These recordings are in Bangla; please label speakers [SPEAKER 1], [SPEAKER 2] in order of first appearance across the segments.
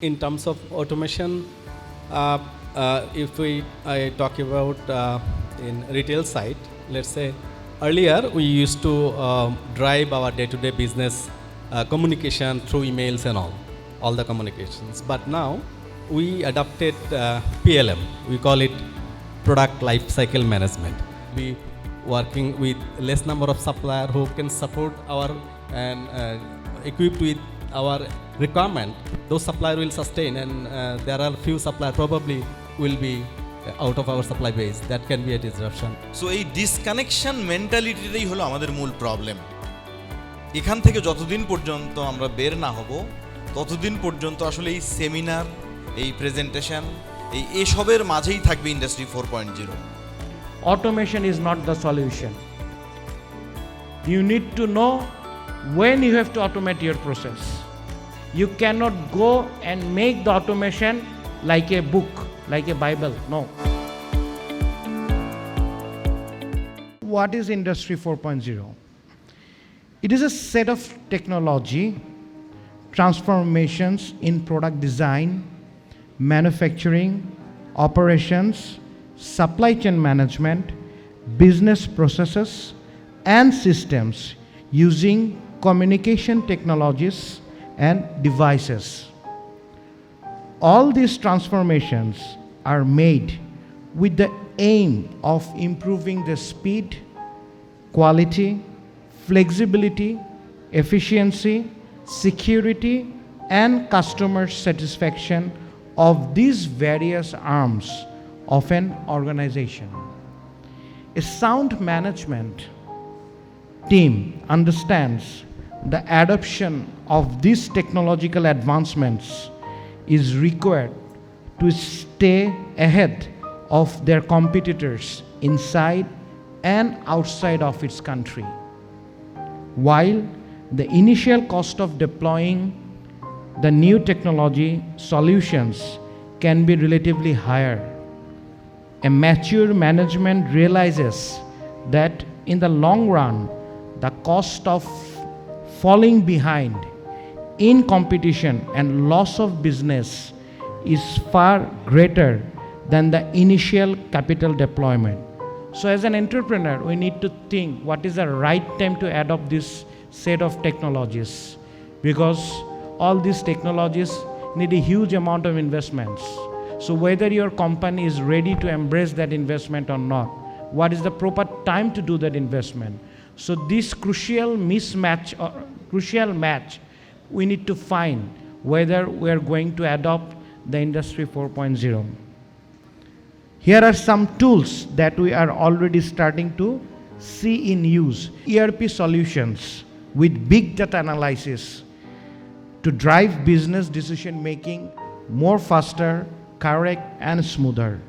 [SPEAKER 1] In terms of automation, if I talk about in retail side, let's say earlier we used to drive our day-to-day business communication through emails and all the communications. But now we adopted PLM. We call it product life cycle management. We working with less number of supplier who can support our and equipped with our requirement. Those supplier will sustain, and there are few supplier probably will be out of our supply base. That can be a disruption.
[SPEAKER 2] So এই ডিসকানেকশন মেন্টালিটিটাই হলো আমাদের মূল প্রবলেম। এখান থেকে যতদিন পর্যন্ত আমরা বের না হব ততদিন পর্যন্ত আসলে এই সেমিনার, এই প্রেজেন্টেশন, এসবের মাঝেই থাকবে industry 4.0।
[SPEAKER 3] Automation is not the solution. You need to know when you have to automate your process. You cannot go and make the automation like a book, like a Bible. No. What is Industry 4.0? It is a set of technology transformations in product design, manufacturing, operations, supply chain management, business processes, and systems using communication technologies and devices. All these transformations are made with the aim of improving the speed, quality, flexibility, efficiency, security, and customer satisfaction of these various arms of an organization. A sound management team understands the adoption of these technological advancements is required to stay ahead of their competitors inside and outside of its country. While the initial cost of deploying the new technology solutions can be relatively higher, a mature management realizes that in the long run, the cost of falling behind in competition and loss of business is far greater than the initial capital deployment. So as an entrepreneur, we need to think what is the right time to adopt this set of technologies, because all these technologies need a huge amount of investments. So whether your company is ready to embrace that investment or not, what is the proper time to do that investment? So this crucial match, we need to find whether we are going to adopt the Industry 4.0. Here are some tools that we are already starting to see in use. ERP solutions with big data analysis to drive business decision making more faster, correct, and smoother.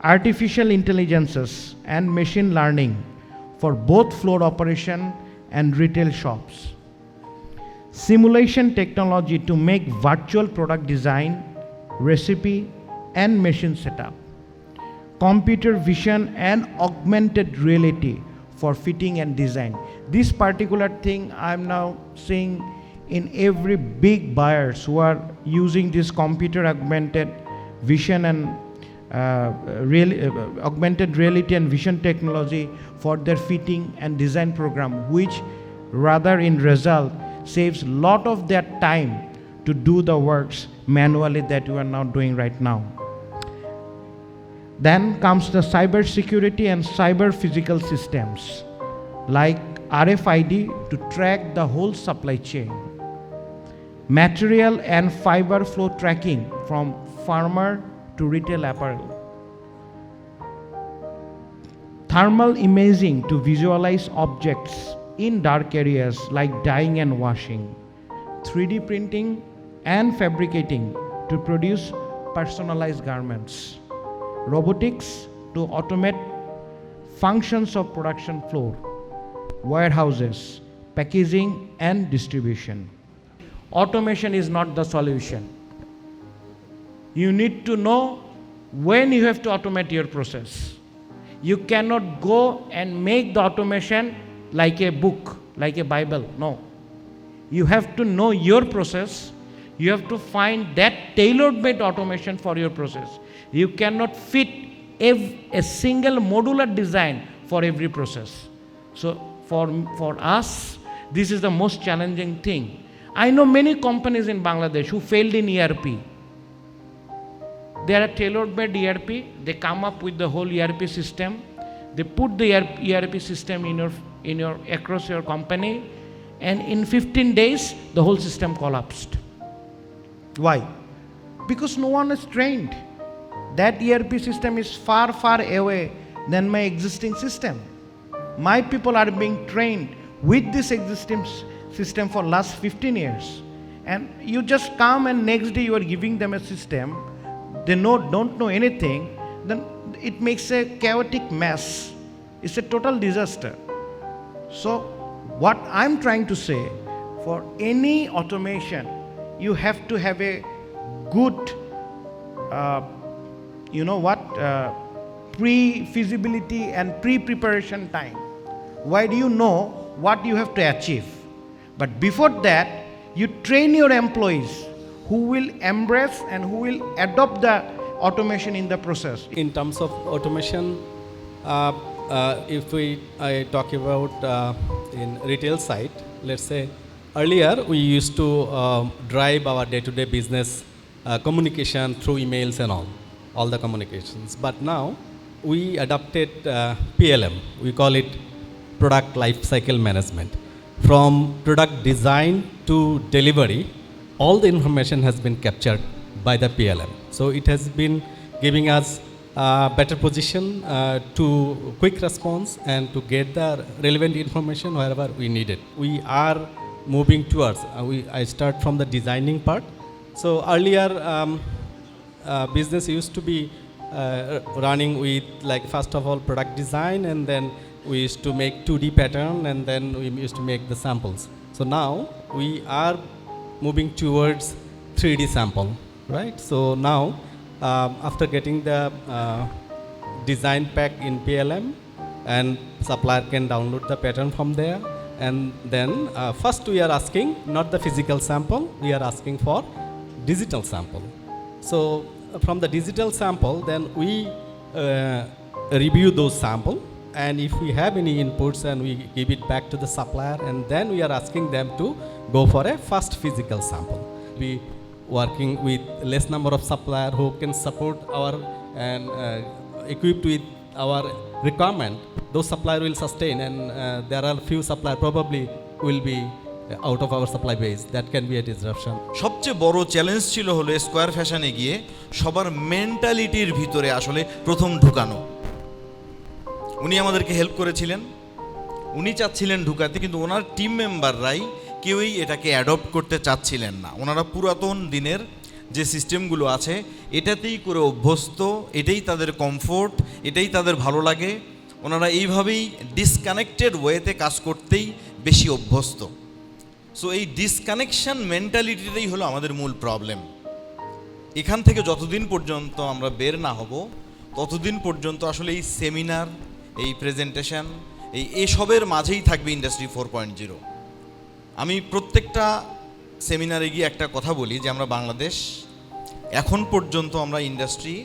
[SPEAKER 3] Artificial intelligences and machine learning for both floor operation and retail shops. Simulation technology to make virtual product design, recipe, and machine setup. Computer vision and augmented reality for fitting and design. This particular thing I'm now seeing in every big buyers who are using this computer augmented vision and augmented reality and vision technology for their fitting and design program, which rather in result saves lot of their time to do the works manually that you are now doing right now. Then comes the cyber security and cyber physical systems like RFID to track the whole supply chain. Material and fiber flow tracking from farmer to retail apparel. Thermal imaging to visualize objects in dark areas like dyeing and washing. 3D printing and fabricating to produce personalized garments. Robotics to automate functions of production floor, warehouses, packaging, and distribution. Automation is not the solution. You need to know when you have to automate your process. You cannot go and make the automation like a book, like a Bible. No. You have to know your process, You have to find that tailor-made automation for your process. You cannot fit a single modular design for every process. So for us, this is the most challenging thing. I know many companies in Bangladesh who failed in ERP. They are a tailor-made ERP. They come up with the whole ERP system. They put the ERP system in your across your company, and in 15 days the whole system collapsed. Why? Because no one is trained. That ERP system is far, far away than my existing system. My people are being trained with this existing system for last 15 years. And you just come and next day you are giving them a system, they don't know anything, then it makes a chaotic mess. It's a total disaster. So what I'm trying to say, for any automation, you have to have a good, pre-feasibility and pre-preparation time. Why do you know what you have to achieve? But before that, you train your employees who will embrace and who will adopt the automation in the process.
[SPEAKER 1] In terms of automation, if I talk about in retail side, let's say earlier we used to drive our day-to-day business communication through emails and all the communications. But now we adopted PLM. We call it product life cycle management. From product design to delivery, all the information has been captured by the PLM. So it has been giving us a better position to quick response and to get the relevant information wherever we need it. We are moving towards, I start from the designing part. So earlier business used to be running with, like, first of all product design, and then we used to make 2D pattern, and then we used to make the samples. So now we are moving towards 3D sample, right? So now after getting the design pack in PLM, and supplier can download the pattern from there, and then first we are asking not the physical sample, we are asking for digital sample. So from the digital sample, then we review those sample, and if we have any inputs, and we give it back to the supplier, and then we are asking them to go for a first physical sample. We working with less number of supplier who can support our and equipped with our requirement. Those supplier will sustain, and there are few supplier probably will be out of our supply base. That can be a disruption.
[SPEAKER 2] সবচেয়ে বড় চ্যালেঞ্জ ছিল হলো স্কয়ার ফ্যাশনে গিয়ে সবার মেন্টালিটির ভিতরে আসলে প্রথম ঢুকানো। উনি আমাদেরকে হেল্প করেছিলেন, উনি চাচ্ছিলেন ঢুকাতে, কিন্তু ওনার টিম মেম্বাররাই কেউই এটাকে অ্যাডপ্ট করতে চাচ্ছিলেন না। ওনারা পুরাতন দিনের যে সিস্টেমগুলো আছে এটাতেই করে অভ্যস্ত, এটাই তাদের কমফোর্ট, এটাই তাদের ভালো লাগে। ওনারা এইভাবেই ডিসকানেক্টেড ওয়েতে কাজ করতেই বেশি অভ্যস্ত। সো এই ডিসকানেকশন মেন্টালিটিটাই হলো আমাদের মূল প্রবলেম। এখান থেকে যতদিন পর্যন্ত আমরা বের না হব, ততদিন পর্যন্ত আসলে এই সেমিনার, এই প্রেজেন্টেশন, এসবের মাঝেই থাকবে ইন্ডাস্ট্রি 4.0। আমি প্রত্যেকটা সেমিনারে গিয়ে একটা কথা বলি যে আমরা বাংলাদেশ এখন পর্যন্ত আমরা ইন্ডাস্ট্রি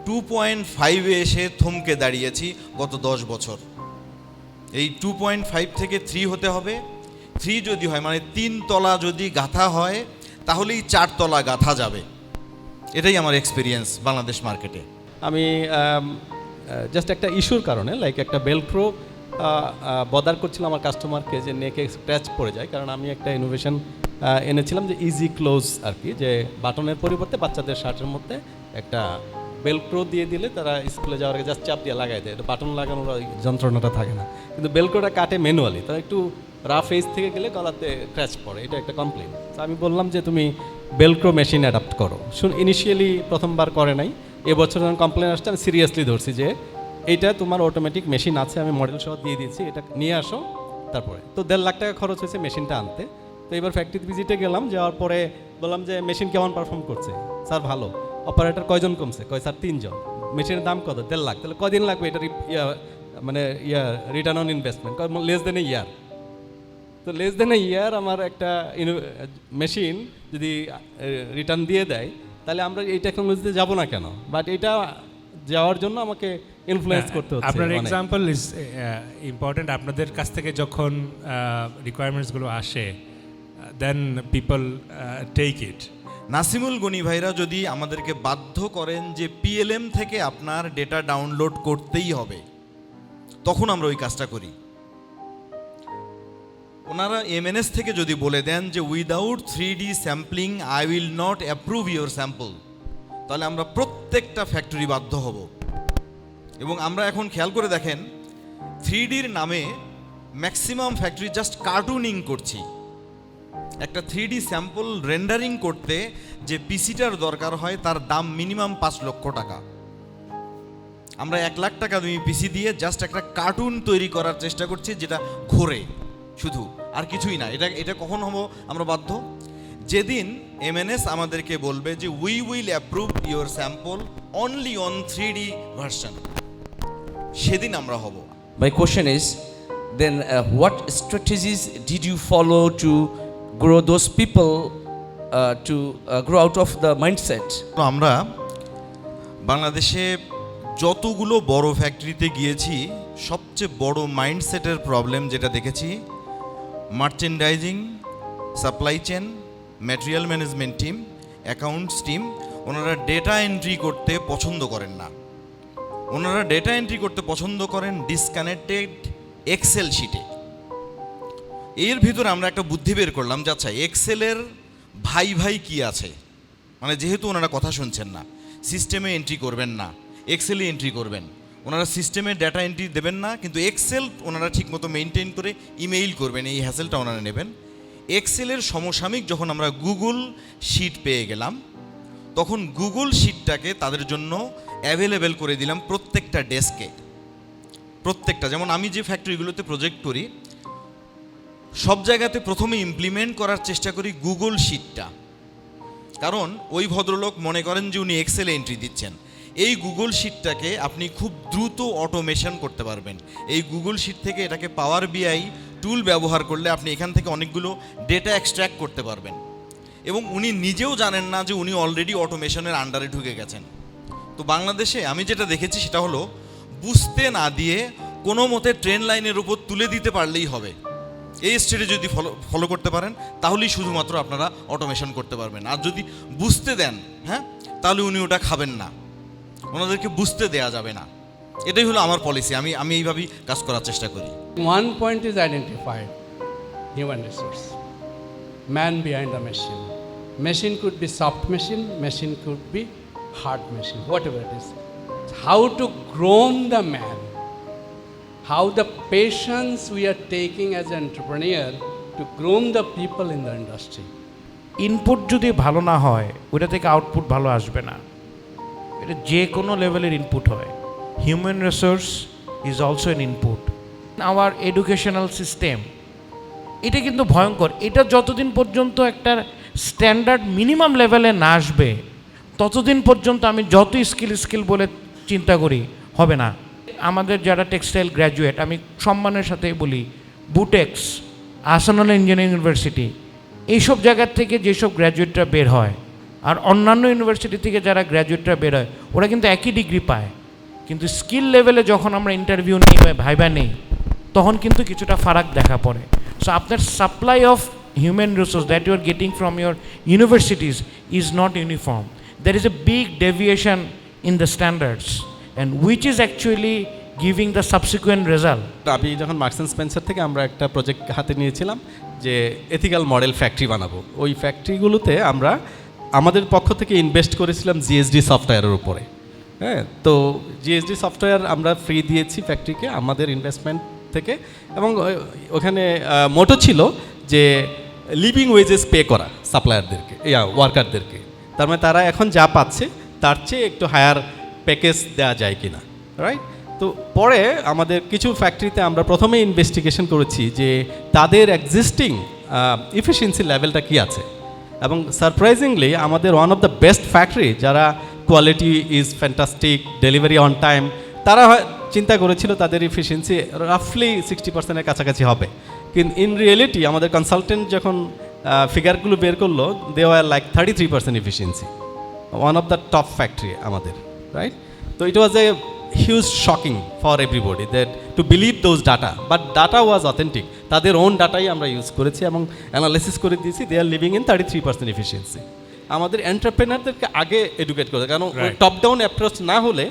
[SPEAKER 2] 2.5-এ এসে থমকে দাঁড়িয়েছি গত 10 বছর। এই 2.5 থেকে 3 হতে হবে। 3 যদি হয়, মানে 3 তলা যদি গাঁথা হয়, তাহলেই 4 তলা গাঁথা যাবে। এটাই আমার এক্সপিরিয়েন্স বাংলাদেশ মার্কেটে।
[SPEAKER 1] আমি জাস্ট একটা ইস্যুর কারণে, লাইক একটা বেলক্রো বদার করছিলাম আমার কাস্টমারকে যে নেকে স্ক্র্যাচ পড়ে যায়, কারণ আমি একটা ইনোভেশন এনেছিলাম যে ইজি ক্লোজ আর কি, যে বাটনের পরিবর্তে বাচ্চাদের শার্টের মধ্যে একটা বেলক্রো দিয়ে দিলে তারা স্কুলে যাওয়ার আগে জাস্ট চাপ দিয়ে লাগাই দেয়, এটা বাটন লাগানোর যন্ত্রণাটা থাকে না। কিন্তু বেলক্রোটা কাটে ম্যানুয়ালি, তারা একটু রাফ এজ থেকে গেলে গলাতে ক্র্যাচ পড়ে, এটা একটা কমপ্লেন। তো আমি বললাম যে তুমি বেলক্রো মেশিন অ্যাডাপ্ট করো। ইনিশিয়ালি প্রথমবার করে নাই, এবছর যখন কমপ্লেন আসছে আমি সিরিয়াসলি ধরছি যে এইটা তোমার অটোমেটিক মেশিন আছে, আমি মডেল সহ দিয়ে দিয়েছি, এটা নিয়ে আসো। তারপরে তো 1.5 লাখ টাকা খরচ হয়েছে মেশিনটা আনতে। তো এবার ফ্যাক্টরি ভিজিটে গেলাম, যাওয়ার পরে বললাম যে মেশিন কেমন পারফর্ম করছে? স্যার ভালো। অপারেটর কয়জন কমছে? কয় স্যার 3 জন। মেশিনের দাম কত? 1.5 লাখ। তাহলে কদিন লাগবে এটা return on investment? Less than a year. তো লেস দেন এ ইয়ার আমার একটা মেশিন যদি রিটার্ন দিয়ে দেয়, তাহলে আমরা এই টেকনোলজিতে যাব না কেন? বাট এটা যাওয়ার জন্য আমাকে ইনফ্লুয়েন্স করতে হচ্ছে।
[SPEAKER 4] আপনার এক্সাম্পল ইজ ইম্পর্টেন্ট। আপনাদের কাছ থেকে যখন রিকোয়ারমেন্টসগুলো আসে, then people take it.
[SPEAKER 2] Nasimul Gani ভাইরা যদি আমাদেরকে বাধ্য করেন যে পিএলএম থেকে আপনার ডেটা ডাউনলোড করতেই হবে, তখন আমরা ওই কাজটা করি। ওনারা এমএনএস থেকে যদি বলে দেন যে without 3D sampling I will not approve your sample, তাহলে আমরা প্রত্যেকটা ফ্যাক্টরি বাধ্য হব। এবং আমরা এখন খেয়াল করে দেখেন 3Dর নামে ম্যাক্সিমাম ফ্যাক্টরি জাস্ট কার্টুনিং করছি। একটা 3D স্যাম্পল রেন্ডারিং করতে যে পিসিটার দরকার হয় তার দাম মিনিমাম 5 লক্ষ টাকা। আমরা 1 লাখ টাকা দামি পিসি দিয়ে জাস্ট একটা কার্টুন তৈরি করার চেষ্টা করছি, যেটা ঘোরে শুধু, আর কিছুই না। এটা কখন হবো আমরা বাধ্য? যেদিন এমএনএস আমাদেরকে বলবে যে we will approve your sample only on 3D version, সেদিন আমরা হব।
[SPEAKER 5] My question is, then what strategies did you follow to grow those people to grow out of the mindset?
[SPEAKER 2] তো আমরা বাংলাদেশে যতগুলো বড় ফ্যাক্টরিতে গিয়েছি, সবচেয়ে বড় মাইন্ডসেটের প্রবলেম যেটা দেখেছি, merchandising, supply chain, material management team, accounts team, ওনারা ডেটা এন্ট্রি করতে পছন্দ করেন না। ওনারা ডেটা এন্ট্রি করতে পছন্দ করেন ডিসকানেক্টেড এক্সেল শিটে। এর ভিতরে আমরা একটা বুদ্ধি বের করলাম যে আচ্ছা, এক্সেলের ভাই ভাই কি আছে, মানে যেহেতু ওনারা কথা শুনছেন না, সিস্টেমে এন্ট্রি করবেন না, এক্সেলে এন্ট্রি করবেন। ওনারা সিস্টেমে ডেটা এন্ট্রি দেবেন না, কিন্তু এক্সেল ওনারা ঠিকমতো মেনটেন করে ইমেইল করবেন, এই হ্যাসেলটা ওনারা নেবেন। এক্সেলের সমসাময়িক যখন আমরা গুগল শিট পেয়ে গেলাম, তখন গুগল শিটটাকে তাদের জন্য অ্যাভেলেবেল করে দিলাম প্রত্যেকটা ডেস্কে। প্রত্যেকটা, যেমন আমি যে ফ্যাক্টরিগুলোতে প্রজেক্ট করি, সব জায়গাতে প্রথমে ইমপ্লিমেন্ট করার চেষ্টা করি গুগল শিটটা। কারণ ওই ভদ্রলোক মনে করেন যে উনি এক্সেলে এন্ট্রি দিচ্ছেন, এই গুগল শিটটাকে আপনি খুব দ্রুত অটোমেশন করতে পারবেন। এই গুগল শিট থেকে এটাকে পাওয়ার বিআই টুল ব্যবহার করলে আপনি এখান থেকে অনেকগুলো ডেটা এক্সট্র্যাক্ট করতে পারবেন। এবং উনি নিজেও জানেন না যে উনি অলরেডি অটোমেশনের আন্ডারে ঢুকে গেছেন। তো বাংলাদেশে আমি যেটা দেখেছি সেটা হলো, বুঝতে না দিয়ে কোনো মতে ট্রেন লাইনের উপর তুলে দিতে পারলেই হবে। এই স্টেজে যদি ফলো করতে পারেন, তাহলেই শুধুমাত্র আপনারা অটোমেশন করতে পারবেন। আর যদি বুঝতে দেন, হ্যাঁ, তাহলে উনি ওটা খাবেন না, ওনাদেরকে বুঝতে দেয়া যাবে না। এটাই হলো আমার পলিসি। আমি এইভাবেই কাজ করার চেষ্টা করি।
[SPEAKER 6] One point is identified: human resource, man behind the machine. Machine could be soft machine could be hard machine, whatever it is. How to groom the man, how the patience we are taking as an entrepreneur to groom the people in the industry.
[SPEAKER 3] Input যদি ভালো না হয়, ওটা থেকে আউটপুট ভালো আসবে না। এটা যে কোনো লেভেলের ইনপুট হয়। Human resource is also N input. Hour educational system, এটা কিন্তু ভয়ঙ্কর। এটা যতদিন পর্যন্ত একটা স্ট্যান্ডার্ড মিনিমাম লেভেলে না আসবে, ততদিন পর্যন্ত আমি যত স্কিল বলে চিন্তা করি, হবে না। আমাদের যারা টেক্সটাইল গ্র্যাজুয়েট, আমি সম্মানের সাথে বলি, বুটেক্স, আসানুল ইঞ্জিনিয়ারিং ইউনিভার্সিটি, এইসব জায়গার থেকে যেসব গ্র্যাজুয়েটরা বের হয়, আর অন্যান্য ইউনিভার্সিটি থেকে যারা গ্র্যাজুয়েটরা বের হয়, ওরা কিন্তু একই ডিগ্রি পায়। কিন্তু স্কিল লেভেলে যখন আমরা ইন্টারভিউ নিই বা ভাইবা নেই, তখন কিন্তু কিছুটা ফারাক দেখা পড়ে। সো আপনার supply of human resource that you are getting from your universities is not uniform. There is a big deviation in the standards, and which is actually giving the subsequent result.
[SPEAKER 1] আমি যখন মার্কস অ্যান্ড স্পেন্সার থেকে আমরা একটা প্রজেক্ট হাতে নিয়েছিলাম যে এথিক্যাল মডেল ফ্যাক্টরি বানাবো। ওই ফ্যাক্টরিগুলোতে আমরা আমাদের পক্ষ থেকে ইনভেস্ট করেছিলাম জিএসডি সফটওয়্যারের উপরে। হ্যাঁ, তো জিএসডি সফটওয়্যার আমরা ফ্রি দিয়েছি ফ্যাক্টরিকে আমাদের ইনভেস্টমেন্ট থেকে। এবং ওখানে মোটো ছিল যে লিভিং ওয়েজেস পে করা সাপ্লায়ারদেরকে, ওয়ার্কারদেরকে। তার মানে তারা এখন যা পাচ্ছে তার চেয়ে একটু হায়ার প্যাকেজ দেওয়া যায় কি না, রাইট? তো পরে আমাদের কিছু ফ্যাক্টরিতে আমরা প্রথমে ইনভেস্টিগেশন করেছি যে তাদের এক্সিস্টিং এফিসিয়েন্সি লেভেলটা কী আছে। এবং সারপ্রাইজিংলি আমাদের one of the best factory, যারা quality is fantastic, delivery on time, তারা চিন্তা করেছিল তাদের এফিসিয়েন্সি রাফলি 60%-এর কাছাকাছি হবে। কিন্তু ইন রিয়েলিটি আমাদের কনসালটেন্ট যখন ফিগারগুলো বের করলো, they were like 33% efficiency, one of the top factory আমাদের, রাইট? তো it was a huge shocking for everybody that to believe those data, but data was authentic. তাদের ওন ডাটাই আমরা ইউজ করেছি এবং অ্যানালাইসিস করে দিয়েছি, they are living in 33% efficiency. আমাদের এন্টারপ্রেনারদেরকে আগে এডুকেট করে, কারণ টপ ডাউন অ্যাপ্রোচ না হলে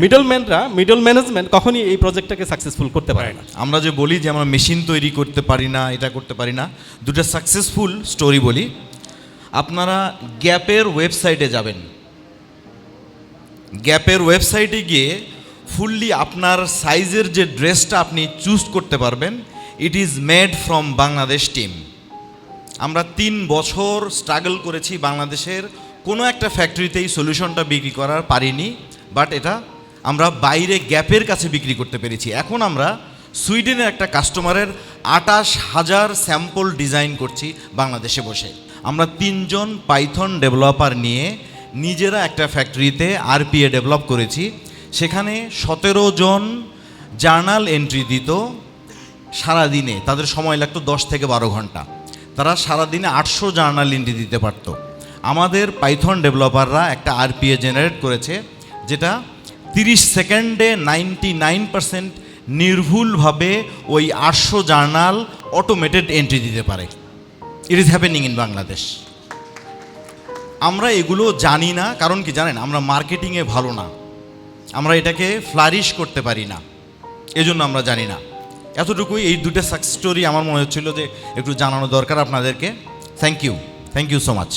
[SPEAKER 1] মিডল ম্যানেজমেন্ট কখনই এই প্রজেক্টটাকে সাকসেসফুল করতে পারে না।
[SPEAKER 2] আমরা যে বলি যে আমরা মেশিন তৈরি করতে পারি না, এটা করতে পারি না, দুটো সাকসেসফুল স্টোরি বলি। আপনারা গ্যাপের ওয়েবসাইটে যাবেন, গ্যাপের ওয়েবসাইটে গিয়ে ফুললি আপনার সাইজের যে ড্রেসটা আপনি চুজ করতে পারবেন, it is made from Bangladesh team. আমরা 3 বছর স্ট্রাগল করেছি বাংলাদেশের কোনো একটা ফ্যাক্টরিতেই সলিউশনটা বিক্রি করার পারিনি, বাট এটা আমরা বাইরে গ্যাপের কাছে বিক্রি করতে পেরেছি। এখন আমরা সুইডেনের একটা কাস্টমারের 28,000 স্যাম্পল ডিজাইন করছি বাংলাদেশে বসে। আমরা 3 জন পাইথন ডেভেলপার নিয়ে নিজেরা একটা ফ্যাক্টরিতে আরপিএ ডেভেলপ করেছি। সেখানে 17 জন জার্নাল এন্ট্রি দিত সারাদিনে, তাদের সময় লাগতো 10 থেকে 12 ঘন্টা। তারা সারাদিনে 800 জার্নাল এন্ট্রি দিতে পারত। আমাদের পাইথন ডেভেলপাররা একটা আরপিএ জেনারেট করেছে, যেটা 30 সেকেন্ডে 99% নির্ভুলভাবে ওই 800 জার্নাল অটোমেটেড এন্ট্রি দিতে পারে। It is happening in Bangladesh. আমরা এগুলো জানি না, কারণ কি জানেন, আমরা মার্কেটিংয়ে ভালো না, আমরা এটাকে ফ্লারিশ করতে পারি না, এজন্য আমরা জানি না। এতটুকুই, এই দুটো সাকসেস স্টোরি আমার মনে হচ্ছিল যে একটু জানানো দরকার আপনাদেরকে। Thank you so much.